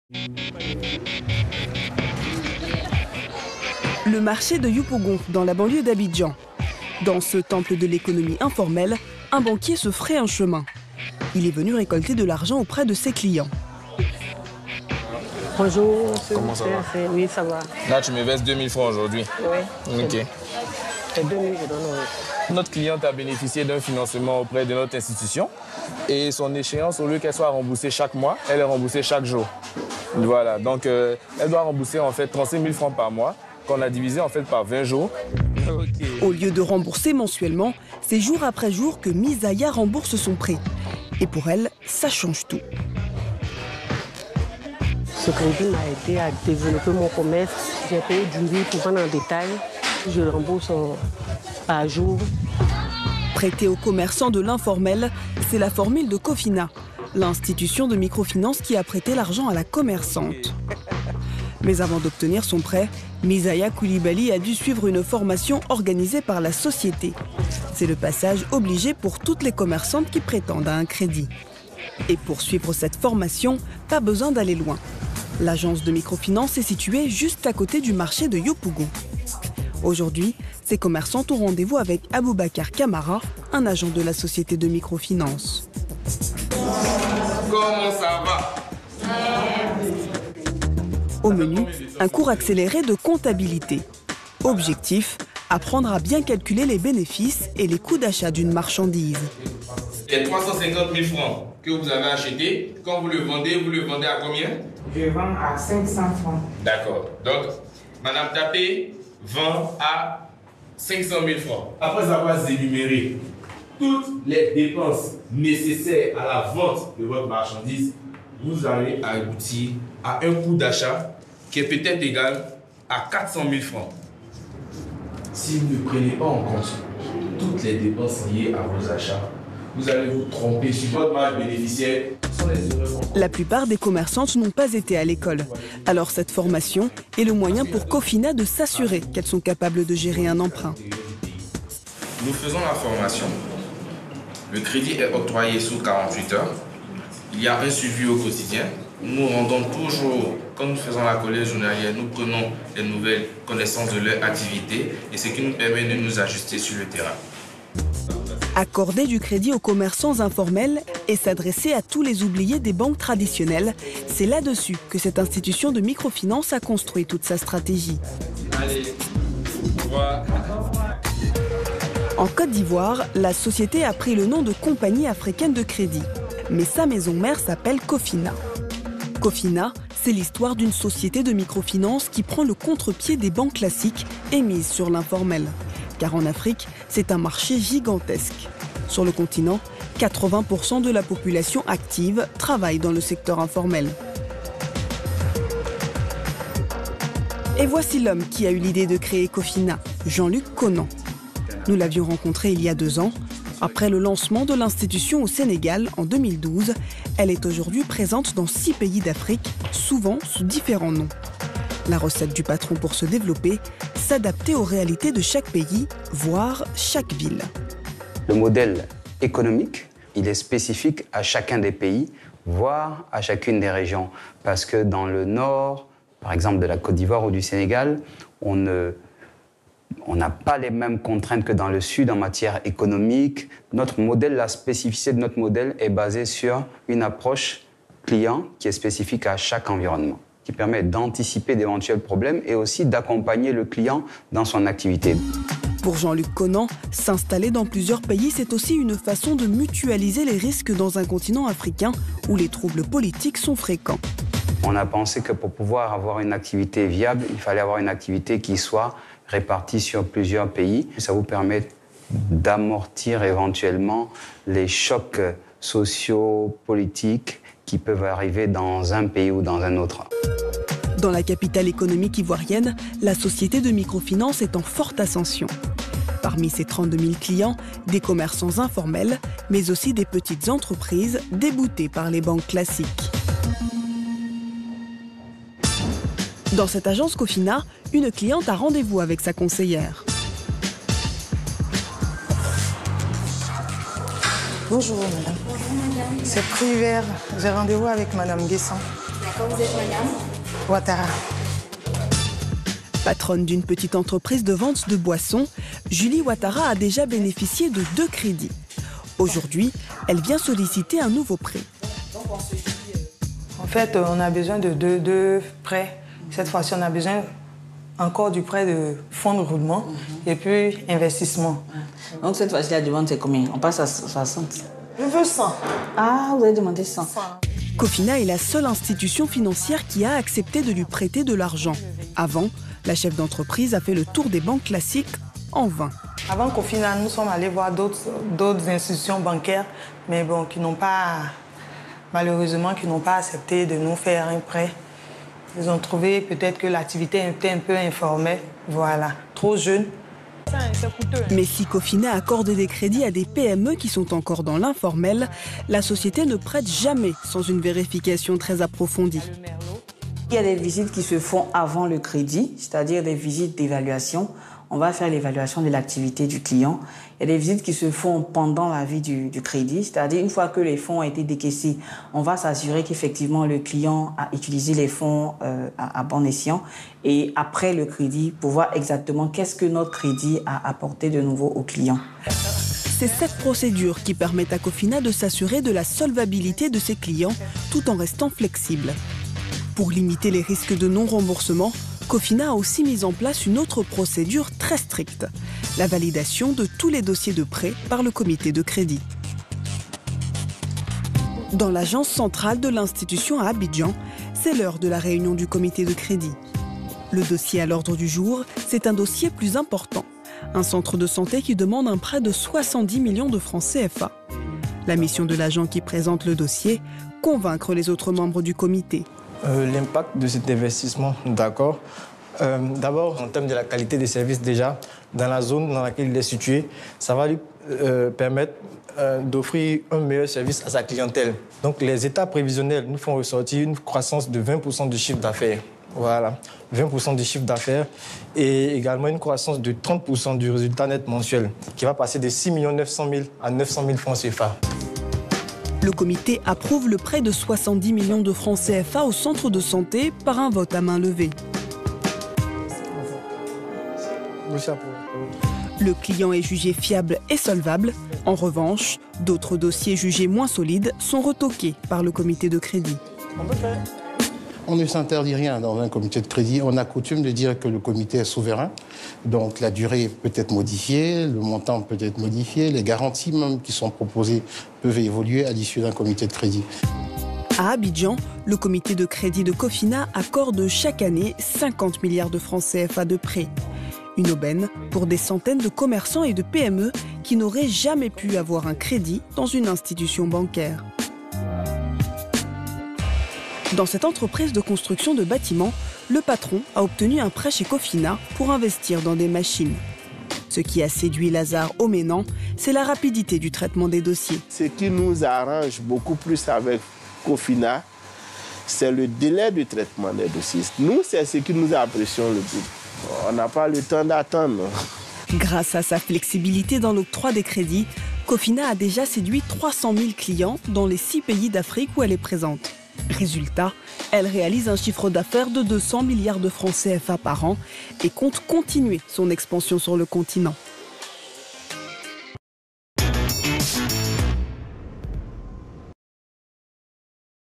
Le marché de Yopougon, dans la banlieue d'Abidjan. Dans ce temple de l'économie informelle, un banquier se ferait un chemin. Il est venu récolter de l'argent auprès de ses clients. Bonjour, comment ça va? Oui, ça va. Là, tu me verses 2000 francs aujourd'hui. Oui. Ok. C'est 2000, je donne, oui. Notre cliente a bénéficié d'un financement auprès de notre institution et son échéance, au lieu qu'elle soit remboursée chaque mois, elle est remboursée chaque jour. Voilà, donc elle doit rembourser en fait 36 000 francs par mois qu'on a divisé en fait par 20 jours. Okay. Au lieu de rembourser mensuellement, c'est jour après jour que Misaya rembourse son prêt. Et pour elle, ça change tout. Ce crédit m'a aidé à développer mon commerce. J'ai payé du riz pour vendre en détail. Je le rembourse par jour. Prêter aux commerçants de l'informel, c'est la formule de Cofina, l'institution de microfinance qui a prêté l'argent à la commerçante. Mais avant d'obtenir son prêt, Misaya Koulibaly a dû suivre une formation organisée par la société. C'est le passage obligé pour toutes les commerçantes qui prétendent à un crédit. Et pour suivre cette formation, pas besoin d'aller loin. L'agence de microfinance est située juste à côté du marché de Yopougon. Aujourd'hui, ces commerçantes ont rendez-vous avec Aboubacar Kamara, un agent de la société de microfinance. Comment ça va? Au menu, un cours accéléré de comptabilité. Objectif, apprendre à bien calculer les bénéfices et les coûts d'achat d'une marchandise. Les 350 000 francs que vous avez achetés, quand vous le vendez à combien? Je vends à 500 francs. D'accord. Donc, Madame Tapé vend à 500 000 francs. Après avoir énuméré toutes les dépenses nécessaires à la vente de votre marchandise, vous allez aboutir à un coût d'achat qui est peut-être égal à 400 000 francs. Si vous ne prenez pas en compte toutes les dépenses liées à vos achats, vous allez vous tromper sur votre marge bénéficiaire. La plupart des commerçantes n'ont pas été à l'école. Alors cette formation est le moyen pour Cofina de s'assurer qu'elles sont capables de gérer un emprunt. Nous faisons la formation. Le crédit est octroyé sous 48 heures. Il y a un suivi au quotidien. Nous rendons toujours, quand nous faisons la collecte journalière, nous prenons les nouvelles connaissances de leur activité et ce qui nous permet de nous ajuster sur le terrain. Accorder du crédit aux commerçants informels et s'adresser à tous les oubliés des banques traditionnelles, c'est là-dessus que cette institution de microfinance a construit toute sa stratégie. Allez, au revoir. En Côte d'Ivoire, la société a pris le nom de Compagnie africaine de crédit. Mais sa maison mère s'appelle Cofina. Cofina, c'est l'histoire d'une société de microfinance qui prend le contre-pied des banques classiques et mise sur l'informel. Car en Afrique, c'est un marché gigantesque. Sur le continent, 80% de la population active travaille dans le secteur informel. Et voici l'homme qui a eu l'idée de créer Cofina, Jean-Luc Conan. Nous l'avions rencontré il y a 2 ans. Après le lancement de l'institution au Sénégal en 2012, elle est aujourd'hui présente dans 6 pays d'Afrique, souvent sous différents noms. La recette du patron pour se développer, s'adapter aux réalités de chaque pays, voire chaque ville. Le modèle économique, il est spécifique à chacun des pays, voire à chacune des régions. Parce que dans le nord, par exemple de la Côte d'Ivoire ou du Sénégal, on n'a pas les mêmes contraintes que dans le sud en matière économique. Notre modèle, la spécificité de notre modèle est basée sur une approche client qui est spécifique à chaque environnement, qui permet d'anticiper d'éventuels problèmes et aussi d'accompagner le client dans son activité. Pour Jean-Luc Conan, s'installer dans plusieurs pays, c'est aussi une façon de mutualiser les risques dans un continent africain où les troubles politiques sont fréquents. On a pensé que pour pouvoir avoir une activité viable, il fallait avoir une activité qui soit répartie sur plusieurs pays. Ça vous permet d'amortir éventuellement les chocs sociaux, politiques qui peuvent arriver dans un pays ou dans un autre. Dans la capitale économique ivoirienne, la société de microfinance est en forte ascension. Parmi ses 32 000 clients, des commerçants informels, mais aussi des petites entreprises déboutées par les banques classiques. Dans cette agence Cofina, une cliente a rendez-vous avec sa conseillère. Bonjour madame. C'est Privert. J'ai rendez-vous avec madame Guessan. Vous êtes madame Ouattara. Patronne d'une petite entreprise de vente de boissons, Julie Ouattara a déjà bénéficié de 2 crédits. Aujourd'hui, elle vient solliciter un nouveau prêt. En fait, on a besoin de deux prêts. Cette fois-ci, on a besoin encore du prêt de fonds de roulement et puis investissement. Donc cette fois-ci, la demande, c'est combien? On passe à 60. Je veux 100. Ah, vous avez demandé 100. Cofina est la seule institution financière qui a accepté de lui prêter de l'argent. Avant, la chef d'entreprise a fait le tour des banques classiques en vain. Avant Cofina, nous sommes allés voir d'autres institutions bancaires, mais bon, qui n'ont pas, malheureusement, qui n'ont pas accepté de nous faire un prêt. Ils ont trouvé peut-être que l'activité était un peu informelle, voilà, trop jeune. Mais si Cofina accorde des crédits à des PME qui sont encore dans l'informel, la société ne prête jamais sans une vérification très approfondie. Il y a des visites qui se font avant le crédit, c'est-à-dire des visites d'évaluation. On va faire l'évaluation de l'activité du client. Il y a des visites qui se font pendant la vie du crédit, c'est-à-dire une fois que les fonds ont été décaissés, on va s'assurer qu'effectivement le client a utilisé les fonds à bon escient. Et après le crédit, pour voir exactement qu'est-ce que notre crédit a apporté de nouveau au client. C'est cette procédure qui permet à Cofina de s'assurer de la solvabilité de ses clients tout en restant flexible. Pour limiter les risques de non-remboursement, Cofina a aussi mis en place une autre procédure très stricte, la validation de tous les dossiers de prêt par le comité de crédit. Dans l'agence centrale de l'institution à Abidjan, c'est l'heure de la réunion du comité de crédit. Le dossier à l'ordre du jour, c'est un dossier plus important. Un centre de santé qui demande un prêt de 70 millions de francs CFA. La mission de l'agent qui présente le dossier, convaincre les autres membres du comité. L'impact de cet investissement, d'accord. D'abord, en termes de la qualité des services déjà, dans la zone dans laquelle il est situé, ça va lui permettre d'offrir un meilleur service à sa clientèle. Donc les états prévisionnels nous font ressortir une croissance de 20% du chiffre d'affaires. Voilà, 20% du chiffre d'affaires et également une croissance de 30% du résultat net mensuel qui va passer de 6 900 000 à 900 000 francs CFA. Le comité approuve le prêt de 70 millions de francs CFA au centre de santé par un vote à main levée. Le client est jugé fiable et solvable. En revanche, d'autres dossiers jugés moins solides sont retoqués par le comité de crédit. On ne s'interdit rien dans un comité de crédit. On a coutume de dire que le comité est souverain. Donc la durée peut être modifiée, le montant peut être modifié, les garanties même qui sont proposées peuvent évoluer à l'issue d'un comité de crédit. À Abidjan, le comité de crédit de Cofina accorde chaque année 50 milliards de francs CFA de prêts. Une aubaine pour des centaines de commerçants et de PME qui n'auraient jamais pu avoir un crédit dans une institution bancaire. Dans cette entreprise de construction de bâtiments, le patron a obtenu un prêt chez Cofina pour investir dans des machines. Ce qui a séduit Lazare Oménan, c'est la rapidité du traitement des dossiers. Ce qui nous arrange beaucoup plus avec Cofina, c'est le délai de traitement des dossiers. Nous, c'est ce qui nous impressionne le plus. On n'a pas le temps d'attendre. Grâce à sa flexibilité dans l'octroi des crédits, Cofina a déjà séduit 300 000 clients dans les 6 pays d'Afrique où elle est présente. Résultat, elle réalise un chiffre d'affaires de 200 milliards de francs CFA par an et compte continuer son expansion sur le continent.